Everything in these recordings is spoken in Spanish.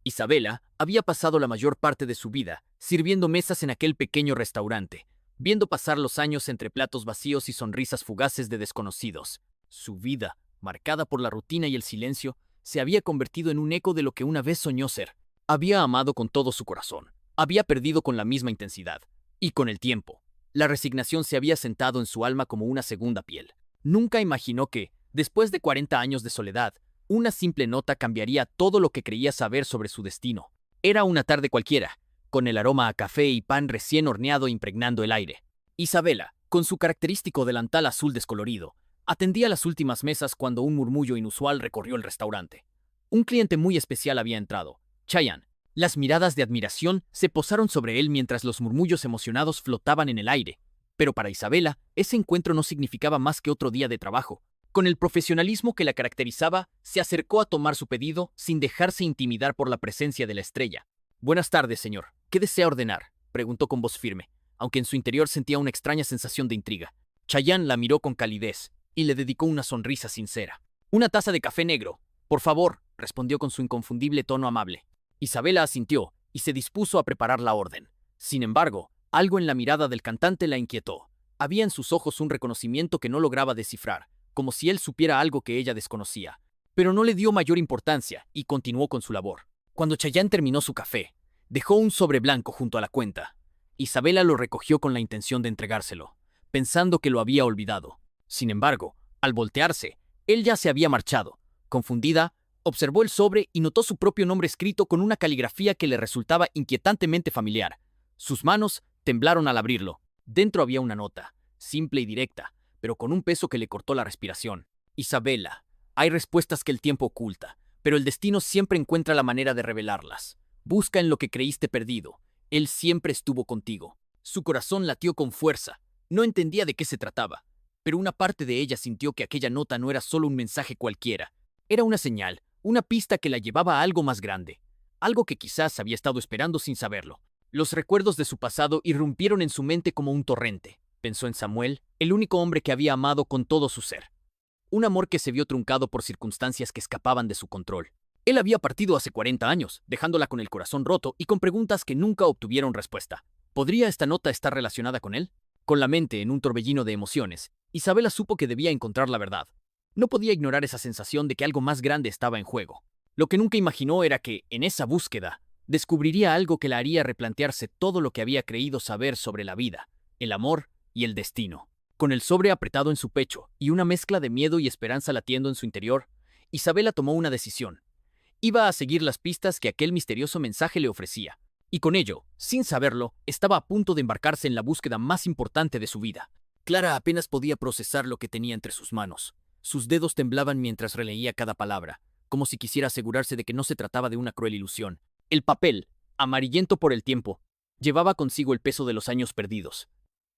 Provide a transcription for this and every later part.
Isabela había pasado la mayor parte de su vida sirviendo mesas en aquel pequeño restaurante, viendo pasar los años entre platos vacíos y sonrisas fugaces de desconocidos. Su vida, marcada por la rutina y el silencio, se había convertido en un eco de lo que una vez soñó ser. Había amado con todo su corazón, había perdido con la misma intensidad, y con el tiempo, la resignación se había sentado en su alma como una segunda piel. Nunca imaginó que, después de 40 años de soledad, una simple nota cambiaría todo lo que creía saber sobre su destino. Era una tarde cualquiera, con el aroma a café y pan recién horneado impregnando el aire. Isabela, con su característico delantal azul descolorido, atendía las últimas mesas cuando un murmullo inusual recorrió el restaurante. Un cliente muy especial había entrado, Chayanne. Las miradas de admiración se posaron sobre él mientras los murmullos emocionados flotaban en el aire. Pero para Isabela, ese encuentro no significaba más que otro día de trabajo. Con el profesionalismo que la caracterizaba, se acercó a tomar su pedido sin dejarse intimidar por la presencia de la estrella. «Buenas tardes, señor. ¿Qué desea ordenar?», preguntó con voz firme, aunque en su interior sentía una extraña sensación de intriga. Chayanne la miró con calidez y le dedicó una sonrisa sincera. «Una taza de café negro, por favor», respondió con su inconfundible tono amable. Isabela asintió y se dispuso a preparar la orden. Sin embargo, algo en la mirada del cantante la inquietó. Había en sus ojos un reconocimiento que no lograba descifrar, como si él supiera algo que ella desconocía. Pero no le dio mayor importancia y continuó con su labor. Cuando Chayanne terminó su café, dejó un sobre blanco junto a la cuenta. Isabela lo recogió con la intención de entregárselo, pensando que lo había olvidado. Sin embargo, al voltearse, él ya se había marchado. Confundida, observó el sobre y notó su propio nombre escrito con una caligrafía que le resultaba inquietantemente familiar. Sus manos temblaron al abrirlo. Dentro había una nota, simple y directa, pero con un peso que le cortó la respiración. «Isabela, hay respuestas que el tiempo oculta, pero el destino siempre encuentra la manera de revelarlas. Busca en lo que creíste perdido. Él siempre estuvo contigo». Su corazón latió con fuerza. No entendía de qué se trataba, pero una parte de ella sintió que aquella nota no era solo un mensaje cualquiera. Era una señal, una pista que la llevaba a algo más grande, algo que quizás había estado esperando sin saberlo. Los recuerdos de su pasado irrumpieron en su mente como un torrente. Pensó en Samuel, el único hombre que había amado con todo su ser. Un amor que se vio truncado por circunstancias que escapaban de su control. Él había partido hace 40 años, dejándola con el corazón roto y con preguntas que nunca obtuvieron respuesta. ¿Podría esta nota estar relacionada con él? Con la mente en un torbellino de emociones, Isabela supo que debía encontrar la verdad. No podía ignorar esa sensación de que algo más grande estaba en juego. Lo que nunca imaginó era que, en esa búsqueda, descubriría algo que la haría replantearse todo lo que había creído saber sobre la vida, el amor y el destino. Con el sobre apretado en su pecho y una mezcla de miedo y esperanza latiendo en su interior, Isabela tomó una decisión. Iba a seguir las pistas que aquel misterioso mensaje le ofrecía. Y con ello, sin saberlo, estaba a punto de embarcarse en la búsqueda más importante de su vida. Clara apenas podía procesar lo que tenía entre sus manos. Sus dedos temblaban mientras releía cada palabra, como si quisiera asegurarse de que no se trataba de una cruel ilusión. El papel, amarillento por el tiempo, llevaba consigo el peso de los años perdidos,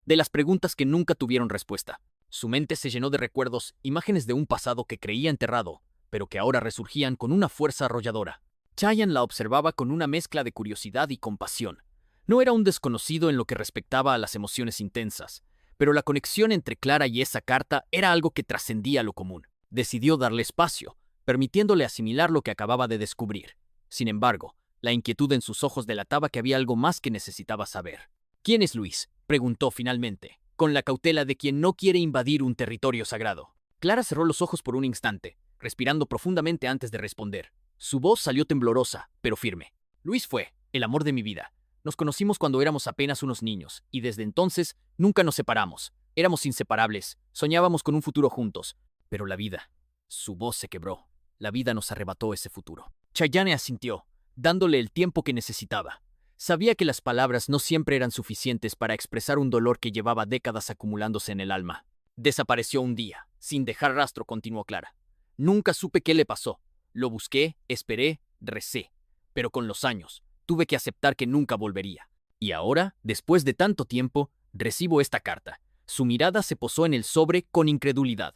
de las preguntas que nunca tuvieron respuesta. Su mente se llenó de recuerdos, imágenes de un pasado que creía enterrado, pero que ahora resurgían con una fuerza arrolladora. Chayanne la observaba con una mezcla de curiosidad y compasión. No era un desconocido en lo que respectaba a las emociones intensas, pero la conexión entre Clara y esa carta era algo que trascendía lo común. Decidió darle espacio, permitiéndole asimilar lo que acababa de descubrir. Sin embargo, la inquietud en sus ojos delataba que había algo más que necesitaba saber. «¿Quién es Luis?», preguntó finalmente, con la cautela de quien no quiere invadir un territorio sagrado. Clara cerró los ojos por un instante, respirando profundamente antes de responder. Su voz salió temblorosa, pero firme. «Luis fue el amor de mi vida. Nos conocimos cuando éramos apenas unos niños, y desde entonces nunca nos separamos. Éramos inseparables, soñábamos con un futuro juntos. Pero la vida...». Su voz se quebró. La vida nos arrebató ese futuro. Chayanne asintió, dándole el tiempo que necesitaba. Sabía que las palabras no siempre eran suficientes para expresar un dolor que llevaba décadas acumulándose en el alma. «Desapareció un día, sin dejar rastro», continuó Clara. «Nunca supe qué le pasó. Lo busqué, esperé, recé. Pero con los años, tuve que aceptar que nunca volvería. Y ahora, después de tanto tiempo, recibo esta carta». Su mirada se posó en el sobre con incredulidad.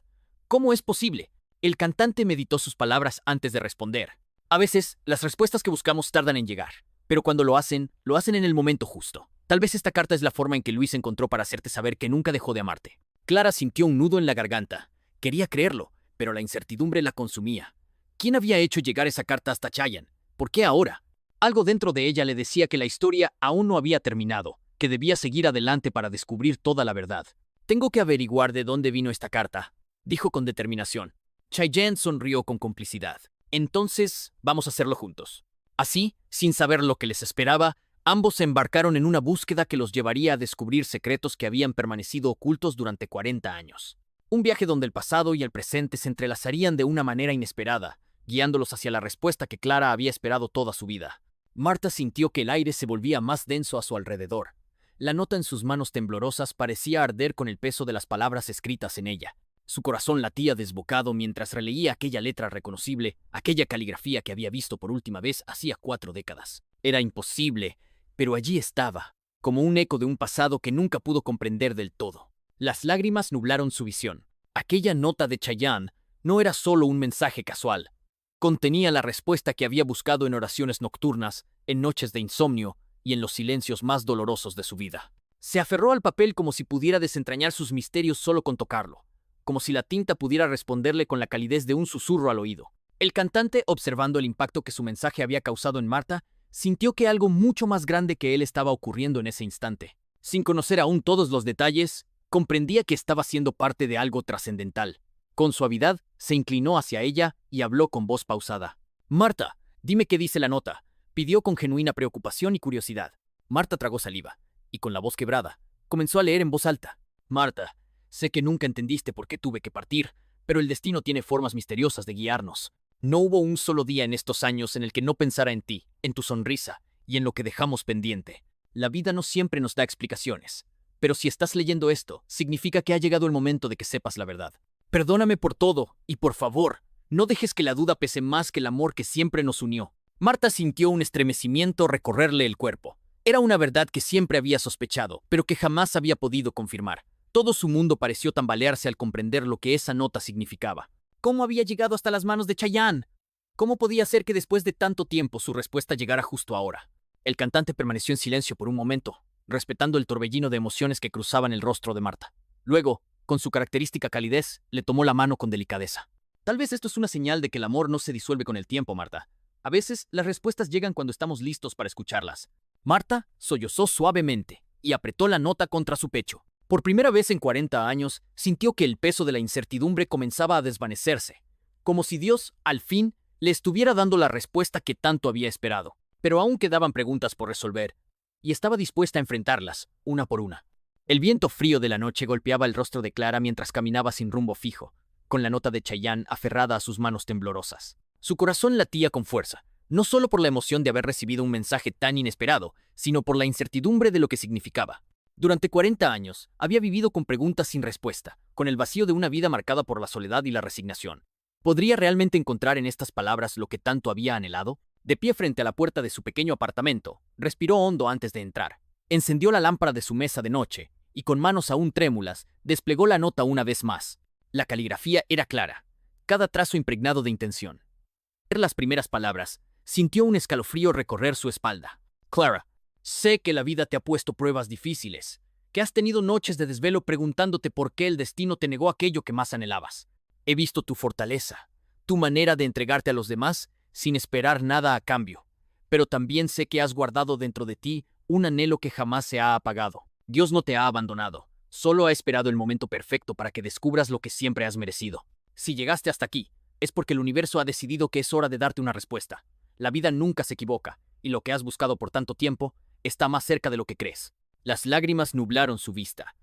«¿Cómo es posible?». El cantante meditó sus palabras antes de responder. «A veces, las respuestas que buscamos tardan en llegar, pero cuando lo hacen en el momento justo. Tal vez esta carta es la forma en que Luis encontró para hacerte saber que nunca dejó de amarte». Clara sintió un nudo en la garganta. Quería creerlo, pero la incertidumbre la consumía. ¿Quién había hecho llegar esa carta hasta Chayanne? ¿Por qué ahora? Algo dentro de ella le decía que la historia aún no había terminado, que debía seguir adelante para descubrir toda la verdad. «Tengo que averiguar de dónde vino esta carta», dijo con determinación. Cheyenne sonrió con complicidad. «Entonces, vamos a hacerlo juntos». Así, sin saber lo que les esperaba, ambos se embarcaron en una búsqueda que los llevaría a descubrir secretos que habían permanecido ocultos durante 40 años. Un viaje donde el pasado y el presente se entrelazarían de una manera inesperada, guiándolos hacia la respuesta que Clara había esperado toda su vida. Marta sintió que el aire se volvía más denso a su alrededor. La nota en sus manos temblorosas parecía arder con el peso de las palabras escritas en ella. Su corazón latía desbocado mientras releía aquella letra reconocible, aquella caligrafía que había visto por última vez hacía 4 décadas. Era imposible, pero allí estaba, como un eco de un pasado que nunca pudo comprender del todo. Las lágrimas nublaron su visión. Aquella nota de Cheyenne no era solo un mensaje casual. Contenía la respuesta que había buscado en oraciones nocturnas, en noches de insomnio y en los silencios más dolorosos de su vida. Se aferró al papel como si pudiera desentrañar sus misterios solo con tocarlo, como si la tinta pudiera responderle con la calidez de un susurro al oído. El cantante, observando el impacto que su mensaje había causado en Marta, sintió que algo mucho más grande que él estaba ocurriendo en ese instante. Sin conocer aún todos los detalles, comprendía que estaba siendo parte de algo trascendental. Con suavidad, se inclinó hacia ella y habló con voz pausada. «Marta, dime qué dice la nota», pidió con genuina preocupación y curiosidad. Marta tragó saliva, y con la voz quebrada, comenzó a leer en voz alta. «Marta, sé que nunca entendiste por qué tuve que partir, pero el destino tiene formas misteriosas de guiarnos. No hubo un solo día en estos años en el que no pensara en ti, en tu sonrisa y en lo que dejamos pendiente. La vida no siempre nos da explicaciones, pero si estás leyendo esto, significa que ha llegado el momento de que sepas la verdad. Perdóname por todo, y por favor, no dejes que la duda pese más que el amor que siempre nos unió». Marta sintió un estremecimiento recorrerle el cuerpo. Era una verdad que siempre había sospechado, pero que jamás había podido confirmar. Todo su mundo pareció tambalearse al comprender lo que esa nota significaba. ¿Cómo había llegado hasta las manos de Cheyenne? ¿Cómo podía ser que después de tanto tiempo su respuesta llegara justo ahora? El cantante permaneció en silencio por un momento, respetando el torbellino de emociones que cruzaban el rostro de Marta. Luego, con su característica calidez, le tomó la mano con delicadeza. «Tal vez esto es una señal de que el amor no se disuelve con el tiempo, Marta. A veces, las respuestas llegan cuando estamos listos para escucharlas». Marta sollozó suavemente y apretó la nota contra su pecho. Por primera vez en 40 años, sintió que el peso de la incertidumbre comenzaba a desvanecerse, como si Dios, al fin, le estuviera dando la respuesta que tanto había esperado. Pero aún quedaban preguntas por resolver, y estaba dispuesta a enfrentarlas, una por una. El viento frío de la noche golpeaba el rostro de Clara mientras caminaba sin rumbo fijo, con la nota de Cheyenne aferrada a sus manos temblorosas. Su corazón latía con fuerza, no solo por la emoción de haber recibido un mensaje tan inesperado, sino por la incertidumbre de lo que significaba. Durante 40 años, había vivido con preguntas sin respuesta, con el vacío de una vida marcada por la soledad y la resignación. ¿Podría realmente encontrar en estas palabras lo que tanto había anhelado? De pie frente a la puerta de su pequeño apartamento, respiró hondo antes de entrar. Encendió la lámpara de su mesa de noche y, con manos aún trémulas, desplegó la nota una vez más. La caligrafía era clara, cada trazo impregnado de intención. Al leer las primeras palabras, sintió un escalofrío recorrer su espalda. «Clara, sé que la vida te ha puesto pruebas difíciles, que has tenido noches de desvelo preguntándote por qué el destino te negó aquello que más anhelabas. He visto tu fortaleza, tu manera de entregarte a los demás sin esperar nada a cambio, pero también sé que has guardado dentro de ti un anhelo que jamás se ha apagado. Dios no te ha abandonado, solo ha esperado el momento perfecto para que descubras lo que siempre has merecido. Si llegaste hasta aquí, es porque el universo ha decidido que es hora de darte una respuesta. La vida nunca se equivoca, y lo que has buscado por tanto tiempo está más cerca de lo que crees». Las lágrimas nublaron su vista.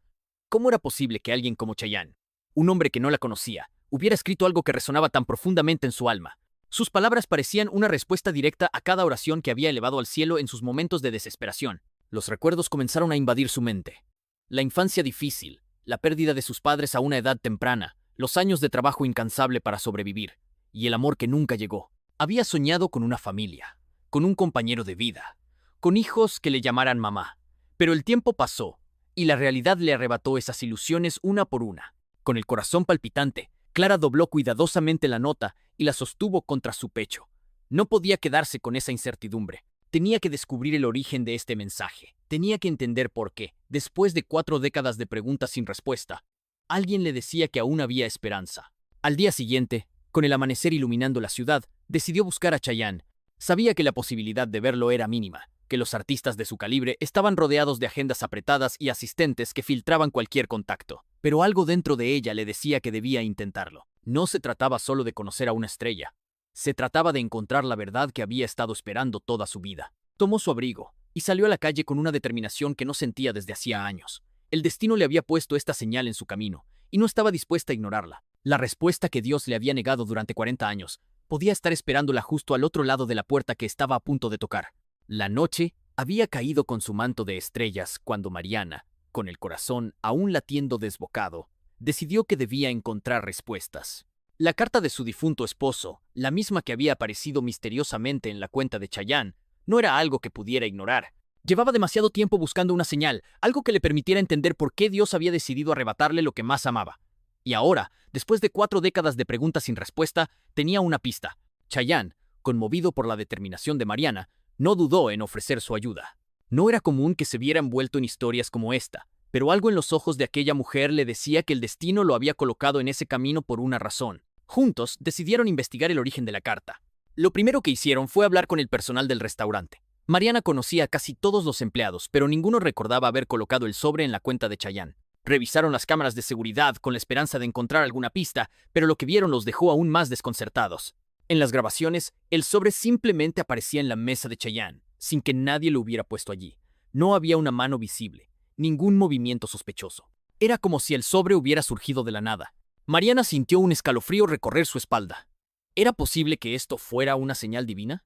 ¿Cómo era posible que alguien como Cheyenne, un hombre que no la conocía, hubiera escrito algo que resonaba tan profundamente en su alma? Sus palabras parecían una respuesta directa a cada oración que había elevado al cielo en sus momentos de desesperación. Los recuerdos comenzaron a invadir su mente. La infancia difícil, la pérdida de sus padres a una edad temprana, los años de trabajo incansable para sobrevivir, y el amor que nunca llegó. Había soñado con una familia, con un compañero de vida, con hijos que le llamaran mamá. Pero el tiempo pasó, y la realidad le arrebató esas ilusiones una por una. Con el corazón palpitante, Clara dobló cuidadosamente la nota y la sostuvo contra su pecho. No podía quedarse con esa incertidumbre. Tenía que descubrir el origen de este mensaje. Tenía que entender por qué, después de 4 décadas de preguntas sin respuesta, alguien le decía que aún había esperanza. Al día siguiente, con el amanecer iluminando la ciudad, decidió buscar a Cheyenne. Sabía que la posibilidad de verlo era mínima, que los artistas de su calibre estaban rodeados de agendas apretadas y asistentes que filtraban cualquier contacto. Pero algo dentro de ella le decía que debía intentarlo. No se trataba solo de conocer a una estrella. Se trataba de encontrar la verdad que había estado esperando toda su vida. Tomó su abrigo y salió a la calle con una determinación que no sentía desde hacía años. El destino le había puesto esta señal en su camino, y no estaba dispuesta a ignorarla. La respuesta que Dios le había negado durante 40 años podía estar esperándola justo al otro lado de la puerta que estaba a punto de tocar. La noche había caído con su manto de estrellas cuando Mariana, con el corazón aún latiendo desbocado, decidió que debía encontrar respuestas. La carta de su difunto esposo, la misma que había aparecido misteriosamente en la cuenta de Chayanne, no era algo que pudiera ignorar. Llevaba demasiado tiempo buscando una señal, algo que le permitiera entender por qué Dios había decidido arrebatarle lo que más amaba. Y ahora, después de 4 décadas de preguntas sin respuesta, tenía una pista. Chayanne, conmovido por la determinación de Mariana, no dudó en ofrecer su ayuda. No era común que se viera envuelto en historias como esta, pero algo en los ojos de aquella mujer le decía que el destino lo había colocado en ese camino por una razón. Juntos, decidieron investigar el origen de la carta. Lo primero que hicieron fue hablar con el personal del restaurante. Mariana conocía a casi todos los empleados, pero ninguno recordaba haber colocado el sobre en la cuenta de Chayanne. Revisaron las cámaras de seguridad con la esperanza de encontrar alguna pista, pero lo que vieron los dejó aún más desconcertados. En las grabaciones, el sobre simplemente aparecía en la mesa de Chayanne, sin que nadie lo hubiera puesto allí. No había una mano visible, ningún movimiento sospechoso. Era como si el sobre hubiera surgido de la nada. Mariana sintió un escalofrío recorrer su espalda. ¿Era posible que esto fuera una señal divina?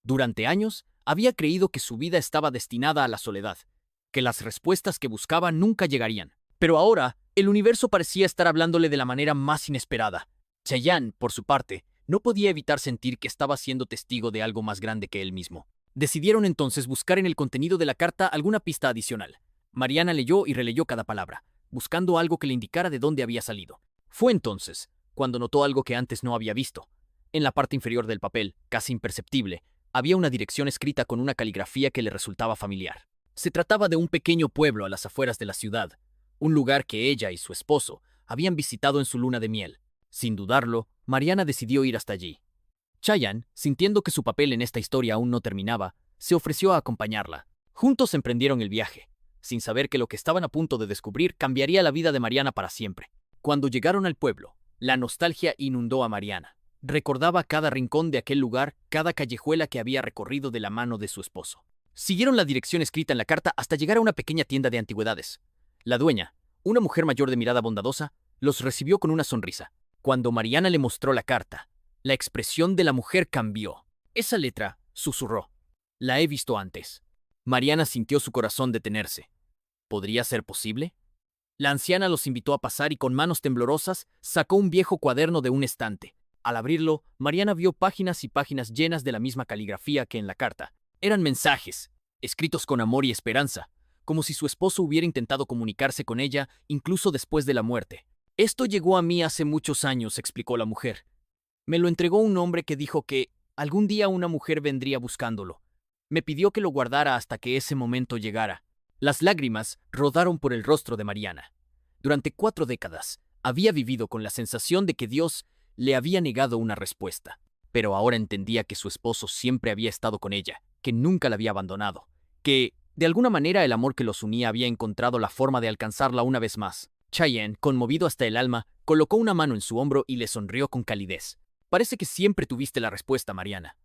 Durante años, había creído que su vida estaba destinada a la soledad, que las respuestas que buscaba nunca llegarían. Pero ahora, el universo parecía estar hablándole de la manera más inesperada. Chayanne, por su parte, no podía evitar sentir que estaba siendo testigo de algo más grande que él mismo. Decidieron entonces buscar en el contenido de la carta alguna pista adicional. Mariana leyó y releyó cada palabra, buscando algo que le indicara de dónde había salido. Fue entonces cuando notó algo que antes no había visto. En la parte inferior del papel, casi imperceptible, había una dirección escrita con una caligrafía que le resultaba familiar. Se trataba de un pequeño pueblo a las afueras de la ciudad, un lugar que ella y su esposo habían visitado en su luna de miel. Sin dudarlo, Mariana decidió ir hasta allí. Chayanne, sintiendo que su papel en esta historia aún no terminaba, se ofreció a acompañarla. Juntos emprendieron el viaje, sin saber que lo que estaban a punto de descubrir cambiaría la vida de Mariana para siempre. Cuando llegaron al pueblo, la nostalgia inundó a Mariana. Recordaba cada rincón de aquel lugar, cada callejuela que había recorrido de la mano de su esposo. Siguieron la dirección escrita en la carta hasta llegar a una pequeña tienda de antigüedades. La dueña, una mujer mayor de mirada bondadosa, los recibió con una sonrisa. Cuando Mariana le mostró la carta, la expresión de la mujer cambió. Esa letra, susurró. La he visto antes. Mariana sintió su corazón detenerse. ¿Podría ser posible? La anciana los invitó a pasar y con manos temblorosas sacó un viejo cuaderno de un estante. Al abrirlo, Mariana vio páginas y páginas llenas de la misma caligrafía que en la carta. Eran mensajes, escritos con amor y esperanza, como si su esposo hubiera intentado comunicarse con ella incluso después de la muerte. Esto llegó a mí hace muchos años, explicó la mujer. Me lo entregó un hombre que dijo que algún día una mujer vendría buscándolo. Me pidió que lo guardara hasta que ese momento llegara. Las lágrimas rodaron por el rostro de Mariana. Durante 4 décadas, había vivido con la sensación de que Dios le había negado una respuesta. Pero ahora entendía que su esposo siempre había estado con ella, que nunca la había abandonado, que, de alguna manera, el amor que los unía había encontrado la forma de alcanzarla una vez más. Chayanne, conmovido hasta el alma, colocó una mano en su hombro y le sonrió con calidez. Parece que siempre tuviste la respuesta, Mariana.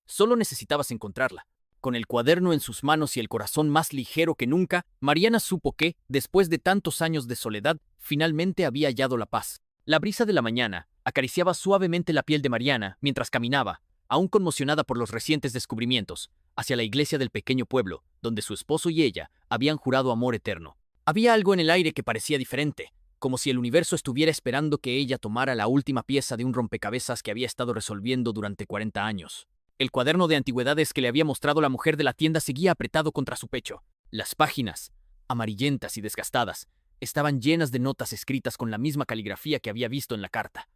Solo necesitabas encontrarla. Con el cuaderno en sus manos y el corazón más ligero que nunca, Mariana supo que, después de tantos años de soledad, finalmente había hallado la paz. La brisa de la mañana acariciaba suavemente la piel de Mariana mientras caminaba, aún conmocionada por los recientes descubrimientos, hacia la iglesia del pequeño pueblo, donde su esposo y ella habían jurado amor eterno. Había algo en el aire que parecía diferente, como si el universo estuviera esperando que ella tomara la última pieza de un rompecabezas que había estado resolviendo durante 40 años. El cuaderno de antigüedades que le había mostrado la mujer de la tienda seguía apretado contra su pecho. Las páginas, amarillentas y desgastadas, estaban llenas de notas escritas con la misma caligrafía que había visto en la carta.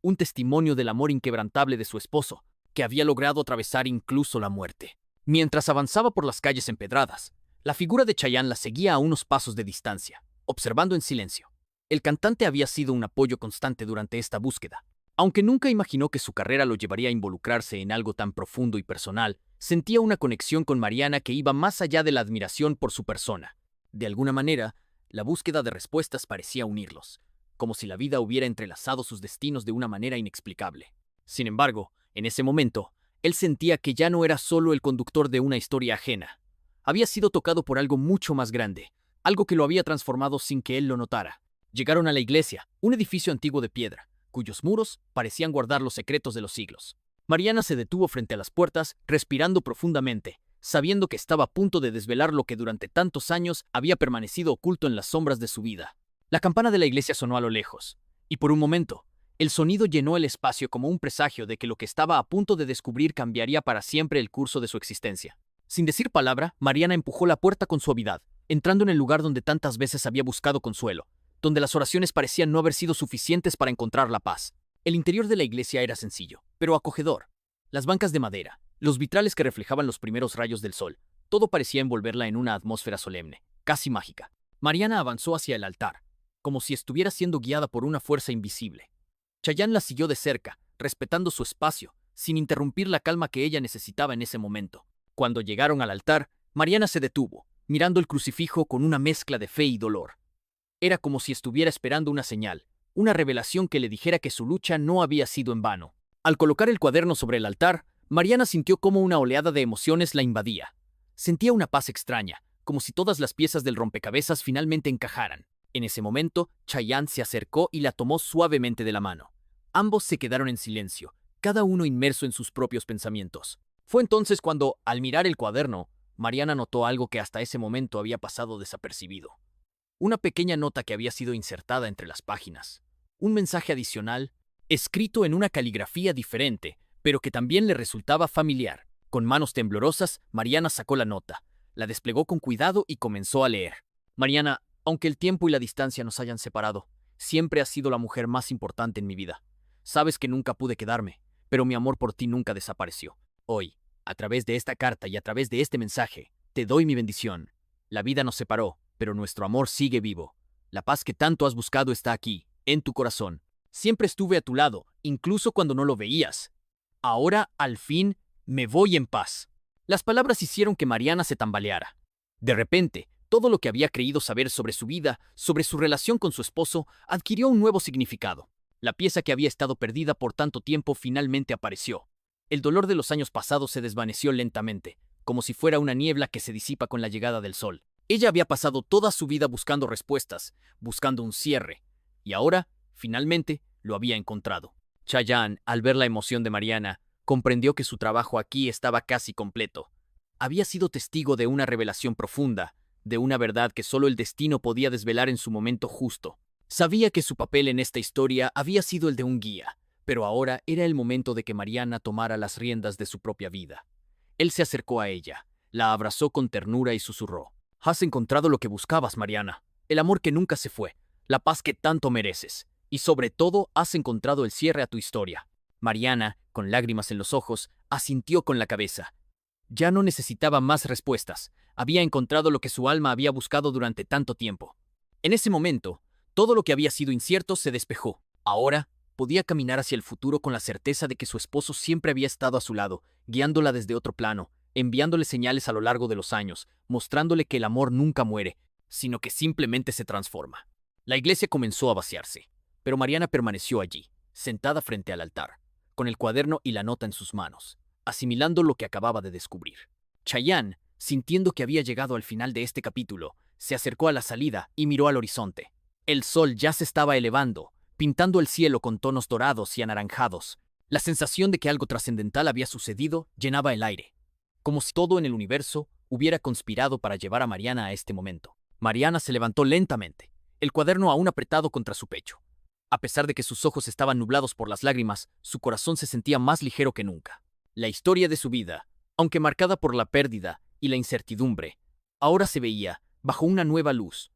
Un testimonio del amor inquebrantable de su esposo, que había logrado atravesar incluso la muerte. Mientras avanzaba por las calles empedradas, la figura de Chayanne la seguía a unos pasos de distancia, observando en silencio. El cantante había sido un apoyo constante durante esta búsqueda. Aunque nunca imaginó que su carrera lo llevaría a involucrarse en algo tan profundo y personal, sentía una conexión con Mariana que iba más allá de la admiración por su persona. De alguna manera, la búsqueda de respuestas parecía unirlos, como si la vida hubiera entrelazado sus destinos de una manera inexplicable. Sin embargo, en ese momento, él sentía que ya no era solo el conductor de una historia ajena. Había sido tocado por algo mucho más grande, algo que lo había transformado sin que él lo notara. Llegaron a la iglesia, un edificio antiguo de piedra, cuyos muros parecían guardar los secretos de los siglos. Mariana se detuvo frente a las puertas, respirando profundamente, sabiendo que estaba a punto de desvelar lo que durante tantos años había permanecido oculto en las sombras de su vida. La campana de la iglesia sonó a lo lejos, y por un momento, el sonido llenó el espacio como un presagio de que lo que estaba a punto de descubrir cambiaría para siempre el curso de su existencia. Sin decir palabra, Mariana empujó la puerta con suavidad, entrando en el lugar donde tantas veces había buscado consuelo, donde las oraciones parecían no haber sido suficientes para encontrar la paz. El interior de la iglesia era sencillo, pero acogedor. Las bancas de madera, los vitrales que reflejaban los primeros rayos del sol, todo parecía envolverla en una atmósfera solemne, casi mágica. Mariana avanzó hacia el altar, como si estuviera siendo guiada por una fuerza invisible. Chayanne la siguió de cerca, respetando su espacio, sin interrumpir la calma que ella necesitaba en ese momento. Cuando llegaron al altar, Mariana se detuvo, mirando el crucifijo con una mezcla de fe y dolor. Era como si estuviera esperando una señal, una revelación que le dijera que su lucha no había sido en vano. Al colocar el cuaderno sobre el altar, Mariana sintió cómo una oleada de emociones la invadía. Sentía una paz extraña, como si todas las piezas del rompecabezas finalmente encajaran. En ese momento, Chayanne se acercó y la tomó suavemente de la mano. Ambos se quedaron en silencio, cada uno inmerso en sus propios pensamientos. Fue entonces cuando, al mirar el cuaderno, Mariana notó algo que hasta ese momento había pasado desapercibido. Una pequeña nota que había sido insertada entre las páginas. Un mensaje adicional, escrito en una caligrafía diferente, pero que también le resultaba familiar. Con manos temblorosas, Mariana sacó la nota, la desplegó con cuidado y comenzó a leer. Mariana, aunque el tiempo y la distancia nos hayan separado, siempre has sido la mujer más importante en mi vida. Sabes que nunca pude quedarme, pero mi amor por ti nunca desapareció. Hoy, a través de esta carta y a través de este mensaje, te doy mi bendición. La vida nos separó, pero nuestro amor sigue vivo. La paz que tanto has buscado está aquí, en tu corazón. Siempre estuve a tu lado, incluso cuando no lo veías. Ahora, al fin, me voy en paz. Las palabras hicieron que Mariana se tambaleara. De repente, todo lo que había creído saber sobre su vida, sobre su relación con su esposo, adquirió un nuevo significado. La pieza que había estado perdida por tanto tiempo finalmente apareció. El dolor de los años pasados se desvaneció lentamente, como si fuera una niebla que se disipa con la llegada del sol. Ella había pasado toda su vida buscando respuestas, buscando un cierre, y ahora, finalmente, lo había encontrado. Chayanne, al ver la emoción de Mariana, comprendió que su trabajo aquí estaba casi completo. Había sido testigo de una revelación profunda, de una verdad que solo el destino podía desvelar en su momento justo. Sabía que su papel en esta historia había sido el de un guía, pero ahora era el momento de que Mariana tomara las riendas de su propia vida. Él se acercó a ella, la abrazó con ternura y susurró: «Has encontrado lo que buscabas, Mariana, el amor que nunca se fue, la paz que tanto mereces, y sobre todo has encontrado el cierre a tu historia». Mariana, con lágrimas en los ojos, asintió con la cabeza. Ya no necesitaba más respuestas, había encontrado lo que su alma había buscado durante tanto tiempo. En ese momento, todo lo que había sido incierto se despejó. Ahora, podía caminar hacia el futuro con la certeza de que su esposo siempre había estado a su lado, guiándola desde otro plano, enviándole señales a lo largo de los años, mostrándole que el amor nunca muere, sino que simplemente se transforma. La iglesia comenzó a vaciarse, pero Mariana permaneció allí, sentada frente al altar, con el cuaderno y la nota en sus manos, asimilando lo que acababa de descubrir. Chayanne, sintiendo que había llegado al final de este capítulo, se acercó a la salida y miró al horizonte. El sol ya se estaba elevando, pintando el cielo con tonos dorados y anaranjados. La sensación de que algo trascendental había sucedido llenaba el aire, como si todo en el universo hubiera conspirado para llevar a Mariana a este momento. Mariana se levantó lentamente, el cuaderno aún apretado contra su pecho. A pesar de que sus ojos estaban nublados por las lágrimas, su corazón se sentía más ligero que nunca. La historia de su vida, aunque marcada por la pérdida y la incertidumbre, ahora se veía bajo una nueva luz.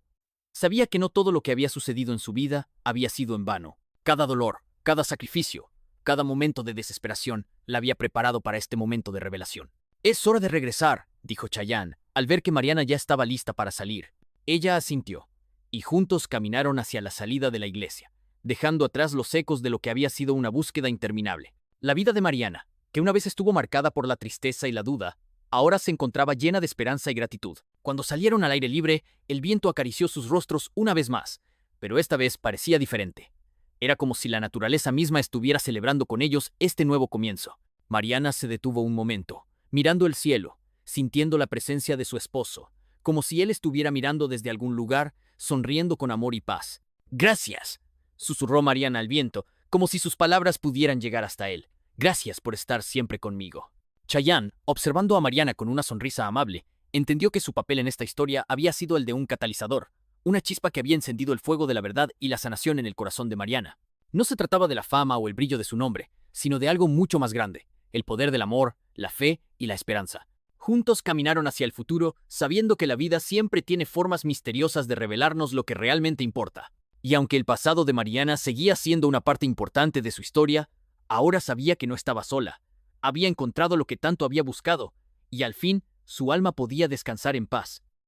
Sabía que no todo lo que había sucedido en su vida había sido en vano. Cada dolor, cada sacrificio, cada momento de desesperación la había preparado para este momento de revelación. «Es hora de regresar», dijo Chayanne, al ver que Mariana ya estaba lista para salir. Ella asintió, y juntos caminaron hacia la salida de la iglesia, dejando atrás los ecos de lo que había sido una búsqueda interminable. La vida de Mariana, que una vez estuvo marcada por la tristeza y la duda, ahora se encontraba llena de esperanza y gratitud. Cuando salieron al aire libre, el viento acarició sus rostros una vez más, pero esta vez parecía diferente. Era como si la naturaleza misma estuviera celebrando con ellos este nuevo comienzo. Mariana se detuvo un momento, mirando el cielo, sintiendo la presencia de su esposo, como si él estuviera mirando desde algún lugar, sonriendo con amor y paz. «Gracias», susurró Mariana al viento, como si sus palabras pudieran llegar hasta él. «Gracias por estar siempre conmigo». Chayanne, observando a Mariana con una sonrisa amable, entendió que su papel en esta historia había sido el de un catalizador, una chispa que había encendido el fuego de la verdad y la sanación en el corazón de Mariana. No se trataba de la fama o el brillo de su nombre, sino de algo mucho más grande, el poder del amor, la fe y la esperanza. Juntos caminaron hacia el futuro, sabiendo que la vida siempre tiene formas misteriosas de revelarnos lo que realmente importa. Y aunque el pasado de Mariana seguía siendo una parte importante de su historia, ahora sabía que no estaba sola. Había encontrado lo que tanto había buscado, y al fin su alma podía descansar en paz.